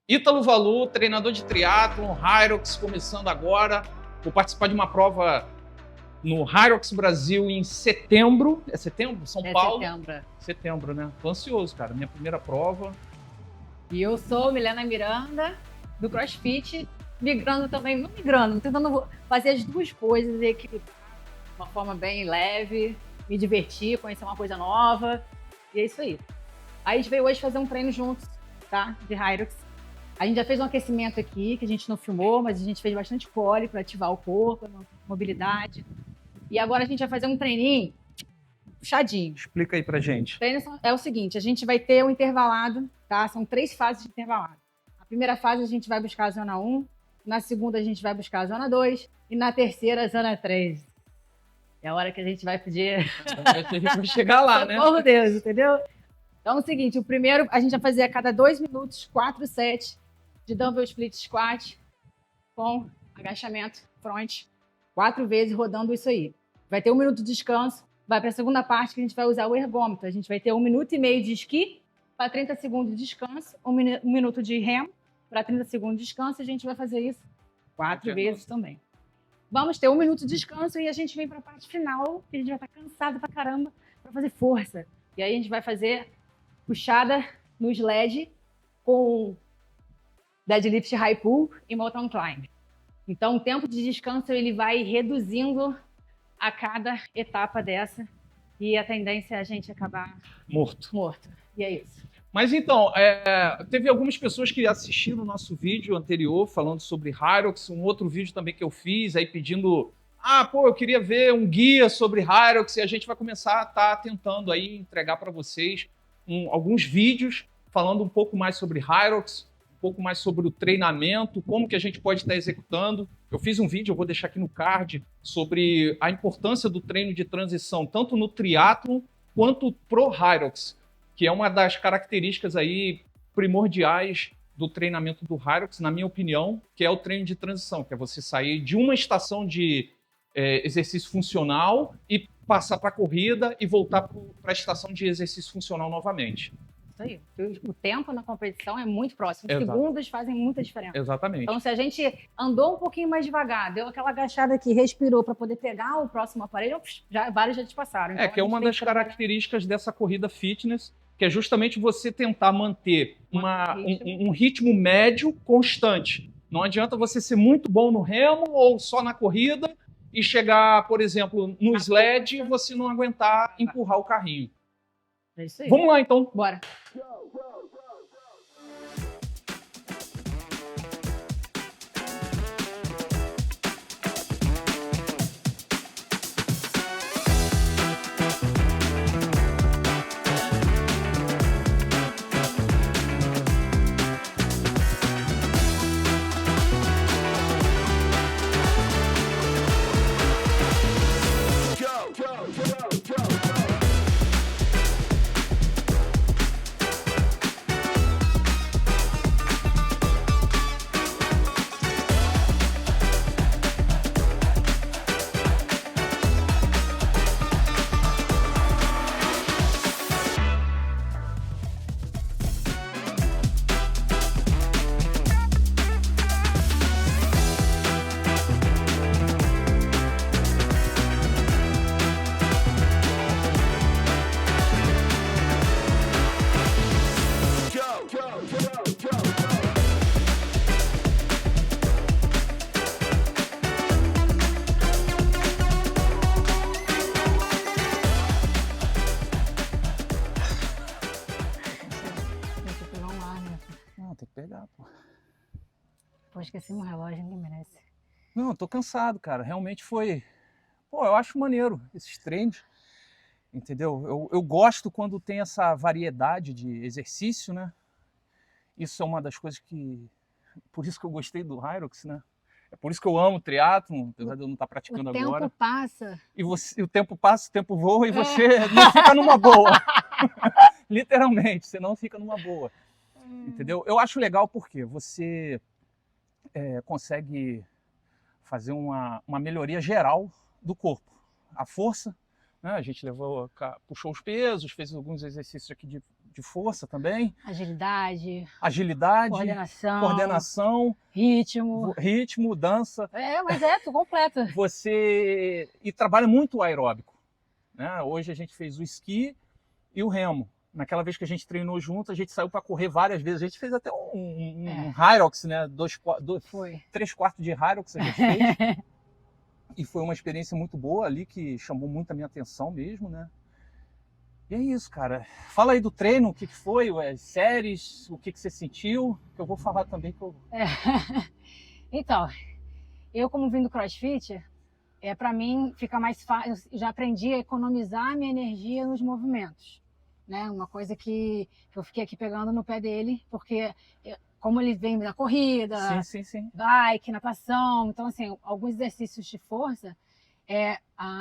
Ítalo Valu, treinador de triatlon, Hyrox, começando agora. Vou participar de uma prova no Hyrox Brasil em setembro. É setembro? São Paulo? Setembro. Setembro, né? Tô ansioso, cara. Minha primeira prova. E eu sou Milena Miranda, do CrossFit, migrando também, não migrando, tentando fazer as duas coisas, equilibrar de uma forma bem leve, me divertir, conhecer uma coisa nova. E é isso aí. Aí a gente veio hoje fazer um treino juntos, tá? De Hyrox. A gente já fez um aquecimento aqui, que a gente não filmou, mas a gente fez bastante core para ativar o corpo, a mobilidade. E agora a gente vai fazer um treininho puxadinho. Explica aí pra gente. O treino é o seguinte, a gente vai ter um intervalado, tá? São 3 fases de intervalado. A primeira fase a gente vai buscar a zona 1, na segunda a gente vai buscar a zona 2 e na terceira a zona 3. É a hora que a gente vai pedir... A gente vai chegar lá, né? Por Deus, entendeu? Então é o seguinte, o primeiro a gente vai fazer a cada 2 minutos, 4 sets de dumbbell split squat com agachamento front, 4 vezes rodando isso aí. Vai ter 1 minuto de descanso, vai para a segunda parte que a gente vai usar o ergômetro. A gente vai ter 1 minuto e meio de esqui para 30 segundos de descanso, 1 minuto de remo para 30 segundos de descanso, e a gente vai fazer isso 4 vezes também. Vamos ter 1 minuto de descanso e a gente vem para a parte final, que a gente vai estar cansado pra caramba para fazer força. E aí a gente vai fazer puxada no sled com deadlift high pull e mountain climb. Então o tempo de descanso ele vai reduzindo a cada etapa dessa e a tendência é a gente acabar morto. E é isso. Mas então, teve algumas pessoas que assistiram o nosso vídeo anterior falando sobre Hyrox, um outro vídeo também que eu fiz, aí pedindo, eu queria ver um guia sobre Hyrox, e a gente vai começar a estar tentando aí entregar para vocês alguns vídeos falando um pouco mais sobre Hyrox, um pouco mais sobre o treinamento, como que a gente pode estar executando. Eu fiz um vídeo, eu vou deixar aqui no card, sobre a importância do treino de transição, tanto no triatlon quanto pro Hyrox, que é uma das características aí primordiais do treinamento do Hyrox, na minha opinião, que é o treino de transição, que é você sair de uma estação de exercício funcional e passar para a corrida e voltar para a estação de exercício funcional novamente. Isso aí. O tempo na competição é muito próximo. Exato. Segundos fazem muita diferença. Exatamente. Então, se a gente andou um pouquinho mais devagar, deu aquela agachada aqui, respirou para poder pegar o próximo aparelho, vários já te passaram. Então, que é uma das características dessa corrida fitness, que é justamente você tentar manter um ritmo médio constante. Não adianta você ser muito bom no remo ou só na corrida e chegar, por exemplo, no sled e você não aguentar empurrar o carrinho. É isso aí. Vamos lá, então. Bora. Tem que pegar, pô. Pô, esqueci meu relógio, ninguém merece. Não, eu tô cansado, cara. Realmente foi... eu acho maneiro esses treinos, entendeu? Eu gosto quando tem essa variedade de exercício, né? Isso é uma das coisas que... Por isso que eu gostei do Hyrox, né? É por isso que eu amo triatlon, apesar de eu não estar praticando agora. O tempo passa. E o tempo passa, o tempo voa e você não fica numa boa. Literalmente, você não fica numa boa. Entendeu? Eu acho legal porque você consegue fazer uma melhoria geral do corpo. A força, né? A gente puxou os pesos, fez alguns exercícios aqui de de força também. Agilidade, coordenação, ritmo, dança. Mas tu completa. E trabalha muito o aeróbico, né? Hoje a gente fez o esqui e o remo. Naquela vez que a gente treinou junto, a gente saiu para correr várias vezes. A gente fez até um Hyrox, né? 3/4 de Hyrox a gente fez. E foi uma experiência muito boa ali, que chamou muito a minha atenção mesmo, né? E é isso, cara. Fala aí do treino, o que foi, as séries, o que você sentiu, que eu vou falar também. Então, eu como vim do CrossFit, para mim fica mais fácil, eu já aprendi a economizar a minha energia nos movimentos. Né? Uma coisa que eu fiquei aqui pegando no pé dele, porque como ele vem da corrida, bike, natação, então assim, alguns exercícios de força,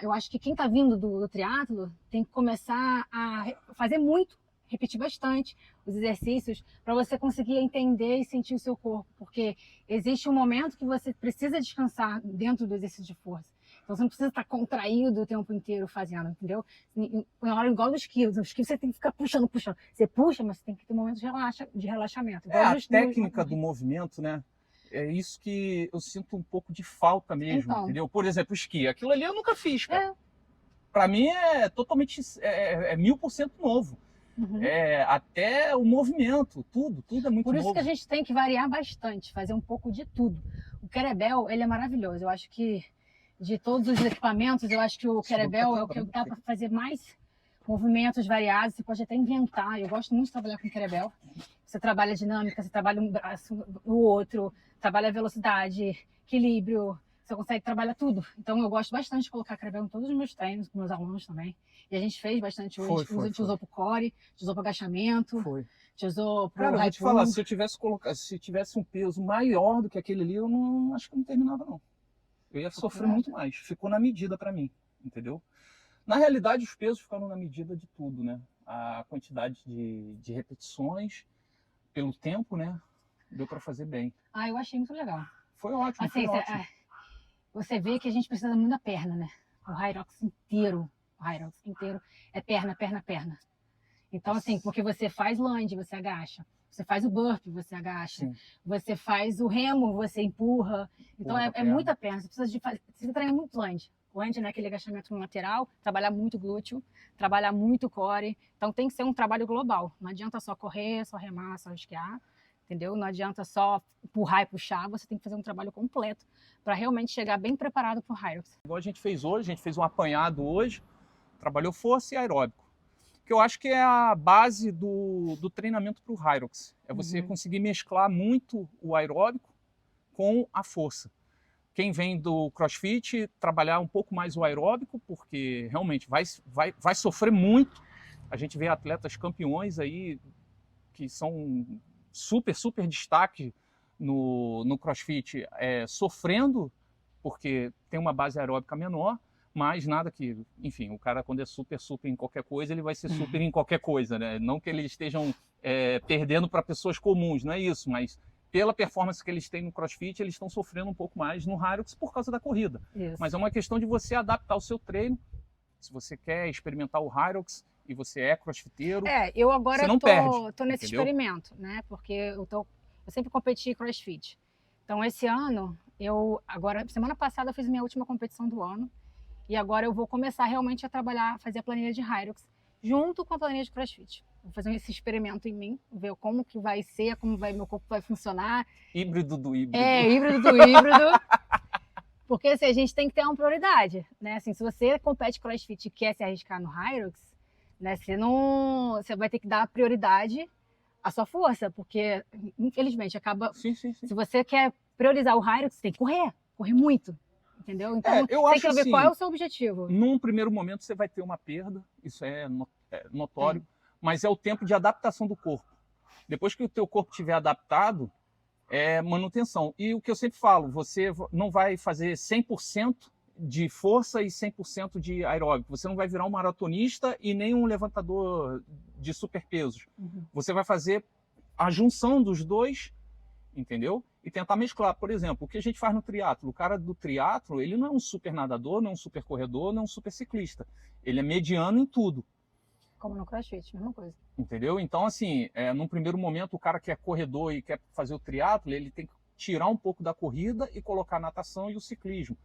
eu acho que quem está vindo do triatlo tem que começar a fazer muito, repetir bastante os exercícios para você conseguir entender e sentir o seu corpo, porque existe um momento que você precisa descansar dentro do exercício de força. Então você não precisa estar contraído o tempo inteiro fazendo, entendeu? Na hora igual dos quilos, os quilos você tem que ficar puxando. Você puxa, mas você tem que ter momentos de relaxamento. A técnica do movimento, né? É isso que eu sinto um pouco de falta mesmo, entendeu? Por exemplo, o esqui. Aquilo ali eu nunca fiz, cara. Para mim é totalmente 1000% novo. Até o movimento, tudo é muito novo. Por isso que a gente tem que variar bastante, fazer um pouco de tudo. O kettlebell, ele é maravilhoso. Eu acho que de todos os equipamentos, eu acho que o kettlebell é o que dá para fazer mais movimentos variados. Você pode até inventar. Eu gosto muito de trabalhar com kettlebell. Você trabalha dinâmica, você trabalha um braço, o outro, trabalha velocidade, equilíbrio. Você consegue trabalhar tudo. Então eu gosto bastante de colocar kettlebell em todos os meus treinos, com meus alunos também. E a gente fez bastante hoje. A gente usou para o core, a gente usou para agachamento, a gente usou para o Cara, eu vou te falar, se tivesse um peso maior do que aquele ali, eu não acho que não terminava, não. Eu ia sofrer muito mais. Ficou na medida para mim, entendeu? Na realidade, os pesos ficaram na medida de tudo, né? A quantidade de repetições, pelo tempo, né? Deu para fazer bem. Eu achei muito legal. Foi ótimo, assim, foi ótimo. Você vê que a gente precisa muito da perna, né? O Hyrox inteiro é perna. Então, assim, porque você faz lunge, você agacha. Você faz o burpee, você agacha. Sim. Você faz o remo, você empurra. Então, é muita perna. Você precisa treinar muito lunge. Lunge, né, aquele agachamento lateral, trabalhar muito glúteo, trabalhar muito core. Então, tem que ser um trabalho global. Não adianta só correr, só remar, só esquiar. Entendeu? Não adianta só empurrar e puxar. Você tem que fazer um trabalho completo para realmente chegar bem preparado para o Hyrox. Igual a gente fez hoje, a gente fez um apanhado hoje, trabalhou força e aeróbico. Que eu acho que é a base do treinamento para o Hyrox. É você conseguir mesclar muito o aeróbico com a força. Quem vem do CrossFit, trabalhar um pouco mais o aeróbico, porque realmente vai sofrer muito. A gente vê atletas campeões aí que são super destaque no CrossFit, sofrendo, porque tem uma base aeróbica menor, mas nada que, enfim, o cara quando é super em qualquer coisa, ele vai ser super em qualquer coisa, né? Não que eles estejam perdendo para pessoas comuns, não é isso, mas pela performance que eles têm no CrossFit, eles estão sofrendo um pouco mais no Hyrox por causa da corrida. Isso. Mas é uma questão de você adaptar o seu treino. Se você quer experimentar o Hyrox e você é crossfiteiro, eu agora tô nesse entendeu? Experimento, né? Porque eu sempre competi CrossFit. Então esse ano, semana passada eu fiz minha última competição do ano. E agora eu vou começar realmente a fazer a planilha de Hyrox junto com a planilha de CrossFit. Vou fazer esse experimento em mim, ver como que vai ser, meu corpo vai funcionar. Híbrido do híbrido. Híbrido do híbrido. Porque assim, a gente tem que ter uma prioridade, né? Assim, se você compete CrossFit e quer se arriscar no Hyrox, né? Você vai ter que dar prioridade à sua força, porque infelizmente acaba... Sim. Se você quer priorizar o Hyrox, você tem que correr muito. Entendeu? Então, eu tem acho que ver assim, qual é o seu objetivo. Num primeiro momento você vai ter uma perda, isso é notório, mas é o tempo de adaptação do corpo. Depois que o teu corpo estiver adaptado, é manutenção. E o que eu sempre falo, você não vai fazer 100% de força e 100% de aeróbico. Você não vai virar um maratonista e nem um levantador de superpesos. Você vai fazer a junção dos dois, entendeu? E tentar mesclar. Por exemplo, o que a gente faz no triatlo. O cara do triatlo, ele não é um super nadador, não é um super corredor, não é um super ciclista. Ele é mediano em tudo. Como no CrossFit, mesma coisa. Entendeu? Então, assim, num primeiro momento, o cara que é corredor e quer fazer o triatlo, ele tem que tirar um pouco da corrida e colocar a natação e o ciclismo.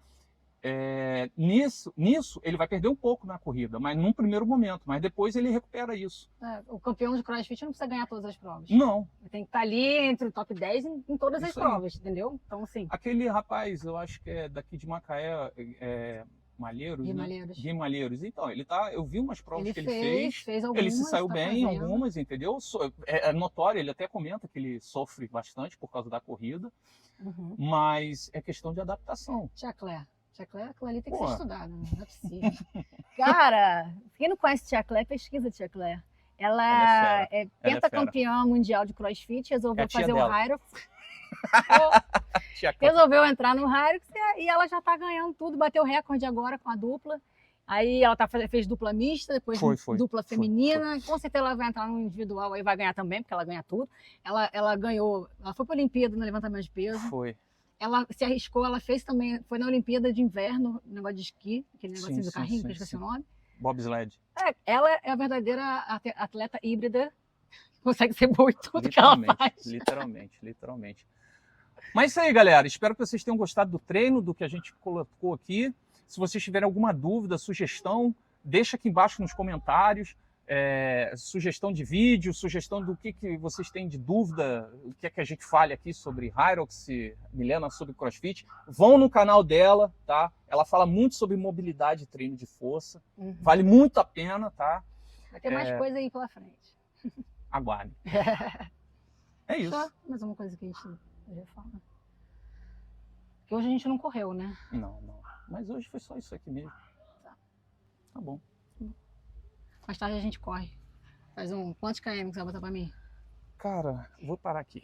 Nisso, ele vai perder um pouco na corrida, mas num primeiro momento, mas depois ele recupera isso. O campeão de CrossFit não precisa ganhar todas as provas. Não. Ele tem que estar ali entre o top 10 em todas as Isso aí. provas, entendeu? Então, assim. Aquele rapaz, eu acho que é daqui de Macaé, Malheiros, Gui né? Malheiros. Gui Malheiros. Então, eu vi umas provas Ele que ele fez algumas, ele se saiu tá bem em fazendo. algumas, entendeu? É notório, ele até comenta que ele sofre bastante por causa da corrida, Uhum. mas é questão de adaptação. Tia Claire, aquilo ali tem que Pô. ser estudado, não é possível. Cara, quem não conhece Tia Claire, pesquisa Tia Claire. Ela é pentacampeã mundial de CrossFit, resolveu fazer o Hyrox. Resolveu entrar no Hyrox e ela já tá ganhando tudo, bateu recorde agora com a dupla. Aí ela fez dupla mista, depois dupla feminina. Com certeza ela vai entrar no individual, aí vai ganhar também, porque ela ganha tudo. Ela ganhou, ela foi para a Olimpíada no levantamento de peso. Foi. Ela se arriscou, ela fez também, foi na Olimpíada de Inverno, negócio de esqui, aquele negocinho do carrinho, que eu esqueci o nome. Bobsled. Ela é a verdadeira atleta híbrida, consegue ser boa em tudo que ela faz. Literalmente. Mas isso aí, galera. Espero que vocês tenham gostado do treino, do que a gente colocou aqui. Se vocês tiverem alguma dúvida, sugestão, deixa aqui embaixo nos comentários. Sugestão de vídeo, sugestão do que vocês têm de dúvida, o que é que a gente fale aqui sobre Hyrox, Milena sobre CrossFit. Vão no canal dela, tá? Ela fala muito sobre mobilidade e treino de força. Uhum. Vale muito a pena, tá? Vai ter mais coisa aí pela frente. Aguarde. É isso. Só mais uma coisa que a gente poderia falar. Que hoje a gente não correu, né? Não. Mas hoje foi só isso aqui mesmo. Tá bom. Mais tarde a gente corre. Faz quantos km que você vai botar pra mim? Cara, vou parar aqui.